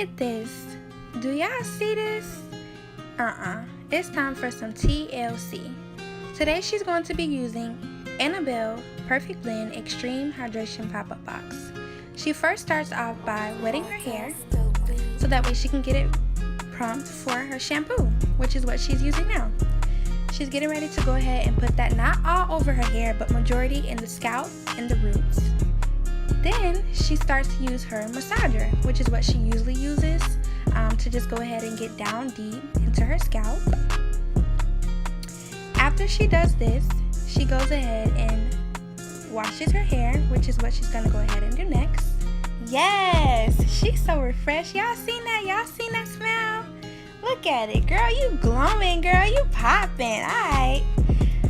at this. Do y'all see this? It's time for some TLC. Today she's going to be using Annabelle Perfect Blend Extreme Hydration Pop-Up Box. She first starts off by wetting her hair so that way she can get it prompt for her shampoo, which is what she's using now. She's getting ready to go ahead and put that not all over her hair, but majority in the scalp and the roots. Then she starts to use her massager, which is what she usually uses to just go ahead and get down deep into her scalp. After she does this, she goes ahead and washes her hair, which is what she's going to go ahead and do next. Yes, she's so refreshed. Y'all seen that? Y'all seen that smile? Look at it, girl. You glowing, girl. You popping. Alright.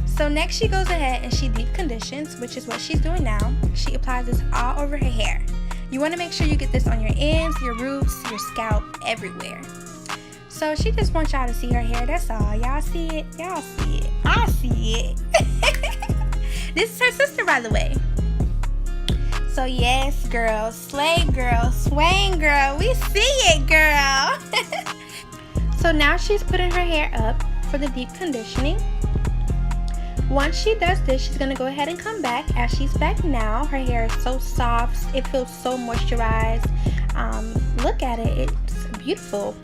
So next she goes ahead and she deep conditions, which is what she's doing now. She applies this all over her hair. You want to make sure you get this on your ends, your roots, your scalp, everywhere. So she just wants y'all to see her hair. That's all. Y'all see it? Y'all see it. I see it. This is her sister, by the way. So yes, girl. Slay, girl. Swing, girl. We see it, girl. So now she's putting her hair up for the deep conditioning. Once she does this, she's going to go ahead and come back. As she's back now, her hair is so soft. It feels so moisturized. Look at it. It's beautiful.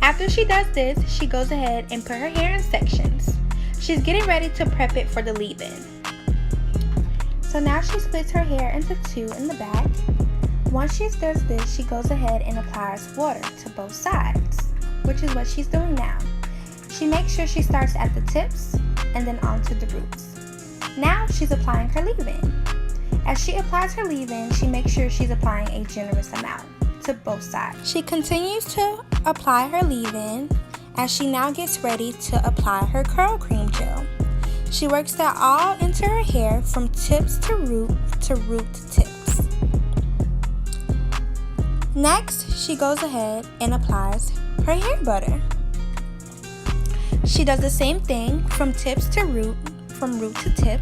After she does this, she goes ahead and put her hair in sections. She's getting ready to prep it for the leave-in. So now she splits her hair into two in the back. Once she does this, she goes ahead and applies water to both sides, which is what she's doing now. She makes sure she starts at the tips and then onto the roots. Now she's applying her leave-in. As she applies her leave-in, she makes sure she's applying a generous amount to both sides. She continues to apply her leave-in as she now gets ready to apply her curl cream gel. She works that all into her hair from tips to root to tips. Next, she goes ahead and applies her hair butter. She does the same thing from tips to root, from root to tip.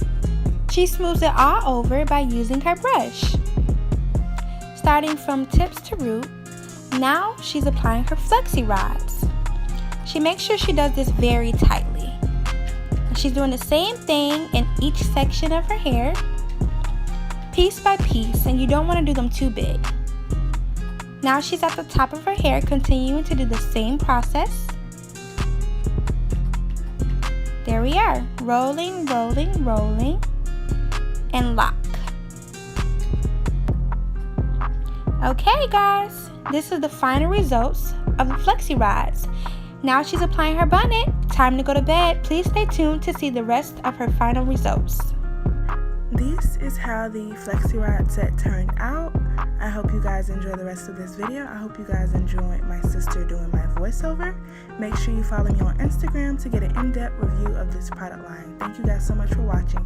She smooths it all over by using her brush. Starting from tips to root, now she's applying her Flexi rods. She makes sure she does this very tightly. She's doing the same thing in each section of her hair, piece by piece, and you don't want to do them too big. Now she's at the top of her hair, continuing to do the same process. There we are, rolling, rolling, rolling, and lock. Okay guys, this is the final results of the Flexi rods. Now she's applying her bonnet. Time to go to bed. Please stay tuned to see the rest of her final results. This is how the Flexi rod set turned out. I hope you guys enjoy the rest of this video. I hope you guys enjoyed my sister doing my voiceover. Make sure you follow me on Instagram to get an in-depth review of this product line. Thank you guys so much for watching.